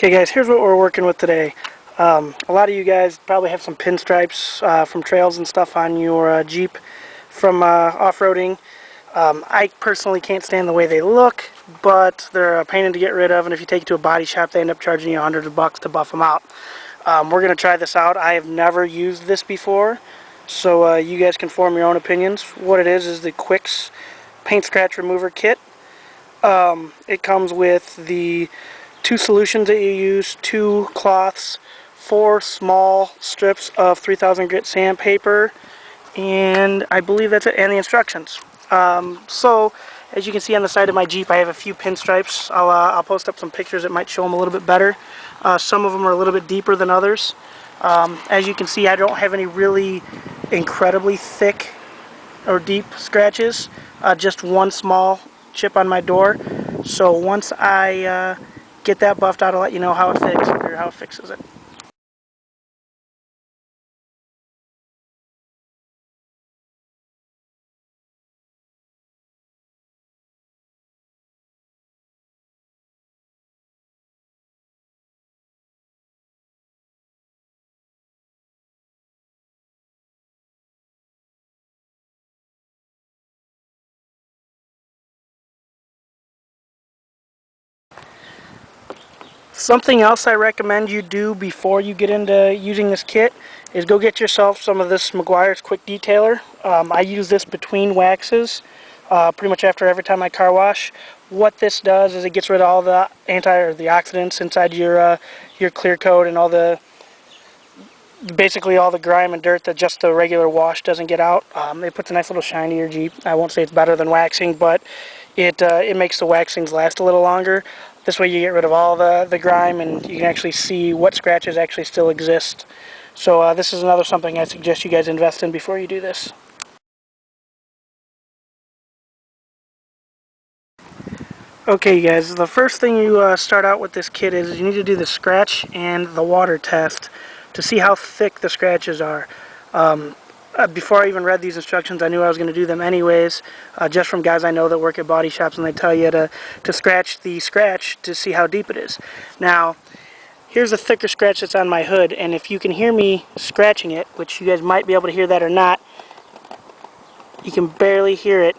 Okay guys, here's what we're working with today. A lot of you guys probably have some pinstripes from trails and stuff on your Jeep from off-roading. I personally can't stand the way they look, but they're a pain to get rid of, and if you take it to a body shop they end up charging you $100 to buff them out. We're going to try this out. I have never used this before, so you guys can form your own opinions. What it is the Quixx Paint Scratch Remover Kit. It comes with the 2 solutions that you use, 2 cloths, 4 small strips of 3000 grit sandpaper, and I believe that's it, and the instructions. So as you can see on the side of my Jeep, I have a few pinstripes. I'll post up some pictures that might show them a little bit better. Some of them are a little bit deeper than others. As you can see, I don't have any really incredibly thick or deep scratches, just one small chip on my door. So once I get that buffed out, I'll let you know how it fixes it. Something else I recommend you do before you get into using this kit is go get yourself some of this Meguiar's Quick Detailer. I use this between waxes pretty much after every time I car wash. What this does is it gets rid of all the the oxidants inside your clear coat and basically all the grime and dirt that just the regular wash doesn't get out. It puts a nice little shine to your Jeep. I won't say it's better than waxing, but it makes the waxings last a little longer. This way you get rid of all the grime and you can actually see what scratches actually still exist. So this is something I suggest you guys invest in before you do this. Okay guys, the first thing you start out with this kit is you need to do the scratch and the water test to see how thick the scratches are. Before I even read these instructions, I knew I was going to do them anyways, just from guys I know that work at body shops, and they tell you to scratch the scratch to see how deep it is. Now, here's a thicker scratch that's on my hood, and if you can hear me scratching it, which you guys might be able to hear that or not, you can barely hear it,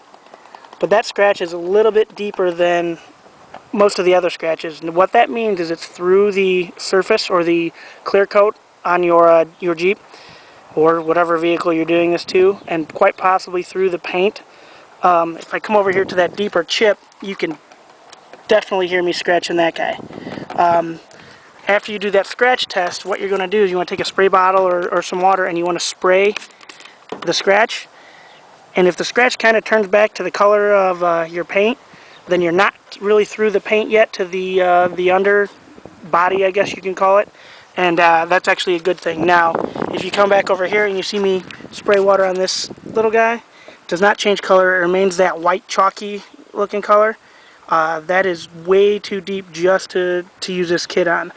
but that scratch is a little bit deeper than most of the other scratches. And what that means is it's through the surface or the clear coat on your Jeep or whatever vehicle you're doing this to, and quite possibly through the paint. If I come over here to that deeper chip, you can definitely hear me scratching that guy. After you do that scratch test, what you're going to do is you want to take a spray bottle or some water and you want to spray the scratch. And if the scratch kind of turns back to the color of your paint, then you're not really through the paint yet to the under body, I guess you can call it. And that's actually a good thing. Now, if you come back over here and you see me spray water on this little guy, it does not change color. It remains that white chalky looking color. That is way too deep just to use this kit on.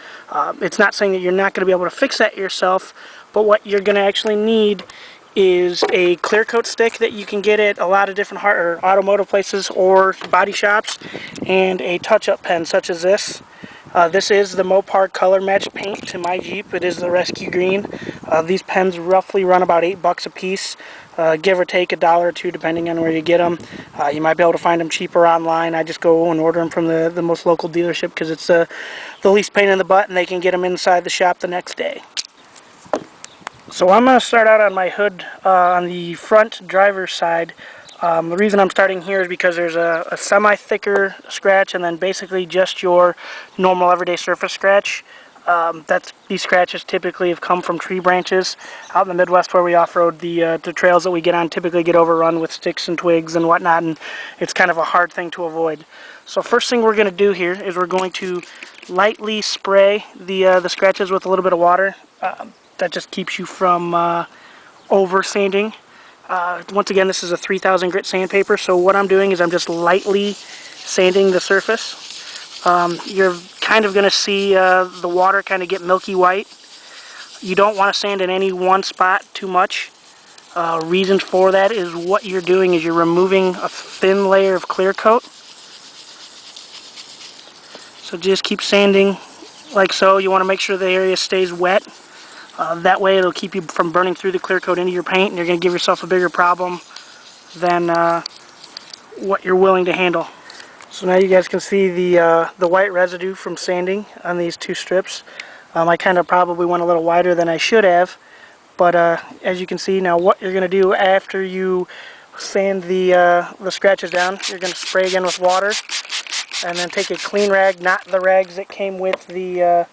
It's not saying that you're not going to be able to fix that yourself, but what you're going to actually need is a clear coat stick that you can get at a lot of different automotive places or body shops, and a touch-up pen such as this. This is the Mopar color match paint to my Jeep. It is the Rescue Green. These pens roughly run about $8 a piece, give or take $1 or $2 depending on where you get them. You might be able to find them cheaper online. I just go and order them from the most local dealership because it's the least pain in the butt and they can get them inside the shop the next day. So I'm going to start out on my hood on the front driver's side. The reason I'm starting here is because there's a semi-thicker scratch and then basically just your normal everyday surface scratch. These scratches typically have come from tree branches. Out in the Midwest where we off-road, the trails that we get on typically get overrun with sticks and twigs and whatnot, and it's kind of a hard thing to avoid. So first thing we're going to do here is we're going to lightly spray the scratches with a little bit of water. That just keeps you from over sanding. Once again, this is a 3000 grit sandpaper, so what I'm doing is I'm just lightly sanding the surface. You're kind of going to see the water kind of get milky white. You don't want to sand in any one spot too much. Reason for that is what you're doing is you're removing a thin layer of clear coat. So just keep sanding like so. You want to make sure the area stays wet. That way it'll keep you from burning through the clear coat into your paint, and you're going to give yourself a bigger problem than what you're willing to handle. So now you guys can see the white residue from sanding on these two strips. I kind of probably went a little wider than I should have, but as you can see now, what you're going to do after you sand the scratches down, you're going to spray again with water, and then take a clean rag, not the rags that came with the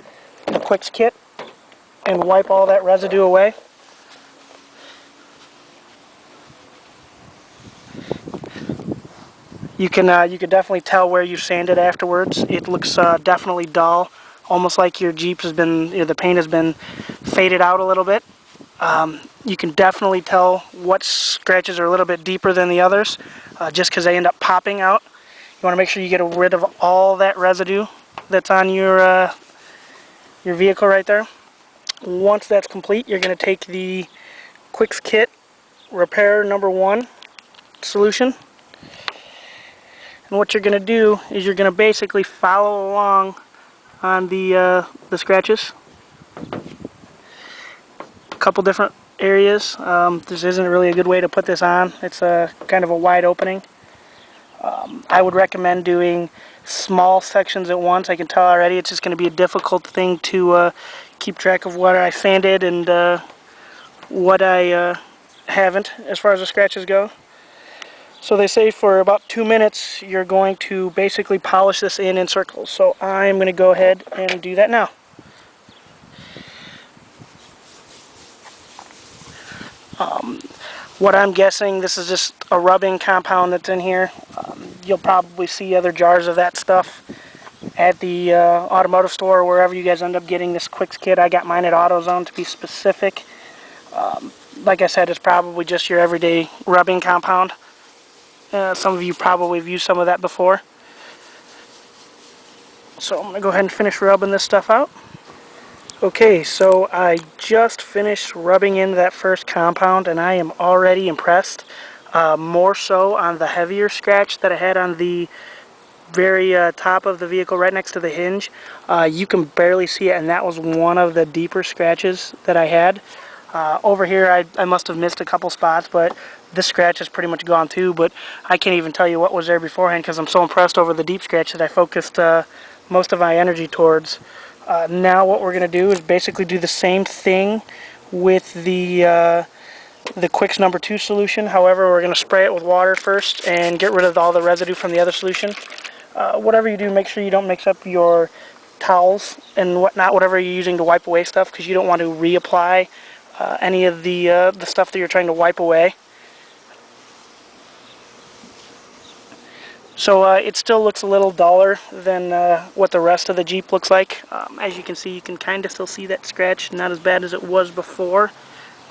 Quixx kit, and wipe all that residue away. You can definitely tell where you sanded afterwards. It looks definitely dull, almost like your Jeep has been, the paint has been faded out a little bit. You can definitely tell what scratches are a little bit deeper than the others, just because they end up popping out. You want to make sure you get rid of all that residue that's on your vehicle right there. Once that's complete, you're going to take the Quixx kit Repair #1 solution. And what you're going to do is you're going to basically follow along on the scratches. A couple different areas. This isn't really a good way to put this on. It's kind of a wide opening. I would recommend doing small sections at once. I can tell already it's just going to be a difficult thing to keep track of what I sanded and what I haven't as far as the scratches go. So they say for about 2 minutes you're going to basically polish this in circles. So I'm going to go ahead and do that now. What I'm guessing, this is just a rubbing compound that's in here. You'll probably see other jars of that stuff at the automotive store or wherever you guys end up getting this Quixx kit. I got mine at AutoZone to be specific. Like I said, it's probably just your everyday rubbing compound. Some of you probably have used some of that before. So I'm going to go ahead and finish rubbing this stuff out. Okay, so I just finished rubbing in that first compound and I am already impressed. More so on the heavier scratch that I had on the very top of the vehicle right next to the hinge. You can barely see it, and that was one of the deeper scratches that I had. Over here I must have missed a couple spots, but this scratch is pretty much gone too, but I can't even tell you what was there beforehand because I'm so impressed over the deep scratch that I focused most of my energy towards. Now what we're going to do is basically do the same thing with the Quixx #2 solution. However, we're going to spray it with water first and get rid of all the residue from the other solution. Whatever you do, make sure you don't mix up your towels and whatnot, whatever you're using to wipe away stuff, because you don't want to reapply any of the stuff that you're trying to wipe away. So it still looks a little duller than what the rest of the Jeep looks like. As you can see, you can kind of still see that scratch, not as bad as it was before.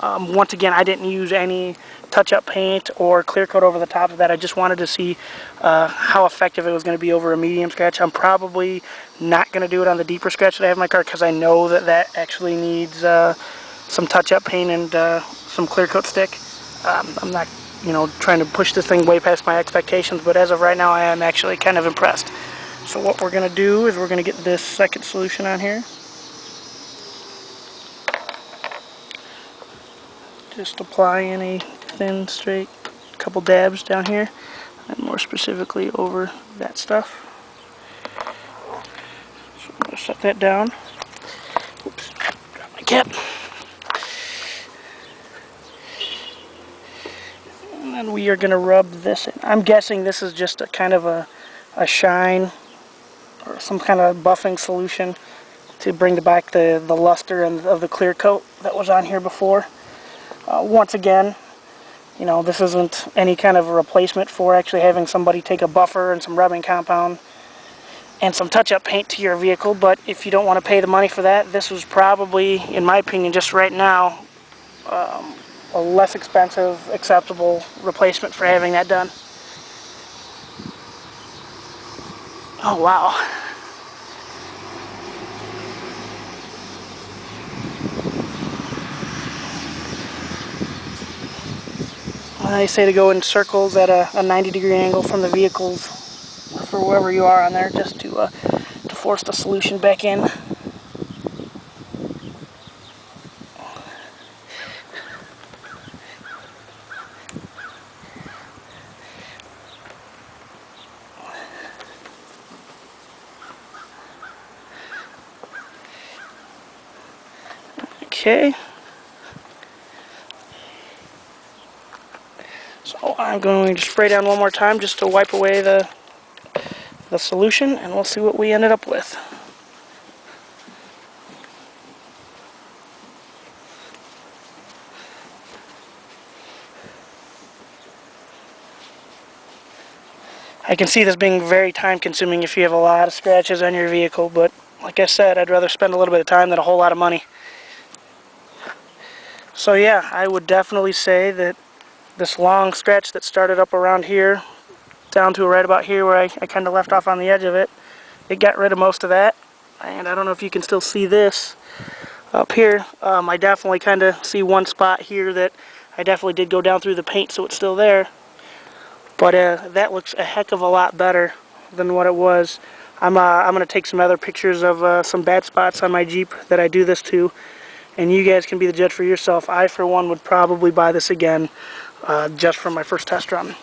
Once again, I didn't use any touch-up paint or clear coat over the top of that. I just wanted to see how effective it was going to be over a medium scratch. I'm probably not going to do it on the deeper scratch that I have in my car because I know that that actually needs some touch-up paint and some clear coat stick. I'm not, trying to push this thing way past my expectations, but as of right now, I am actually kind of impressed. So what we're going to do is we're going to get this second solution on here. Just applying a thin, straight couple dabs down here, and more specifically over that stuff. So I'm going to set that down. Oops, drop my cap. And then we are going to rub this in. I'm guessing this is just a kind of a shine or some kind of buffing solution to bring back the luster and of the clear coat that was on here before. Once again, this isn't any kind of a replacement for actually having somebody take a buffer and some rubbing compound and some touch-up paint to your vehicle, but if you don't want to pay the money for that, this was probably, in my opinion, just right now, a less expensive, acceptable replacement for having that done. Oh, wow. I say to go in circles at a 90-degree angle from the vehicles, or for wherever you are on there, just to force the solution back in. Okay. So I'm going to spray down one more time just to wipe away the solution, and we'll see what we ended up with. I can see this being very time consuming if you have a lot of scratches on your vehicle, but like I said, I'd rather spend a little bit of time than a whole lot of money. So yeah, I would definitely say that this long scratch that started up around here, down to right about here where I kind of left off on the edge of it, it got rid of most of that. And I don't know if you can still see this up here. I definitely kind of see one spot here that I definitely did go down through the paint, so it's still there. But that looks a heck of a lot better than what it was. I'm going to take some other pictures of some bad spots on my Jeep that I do this to, and you guys can be the judge for yourself. I, for one, would probably buy this again just for my first test run.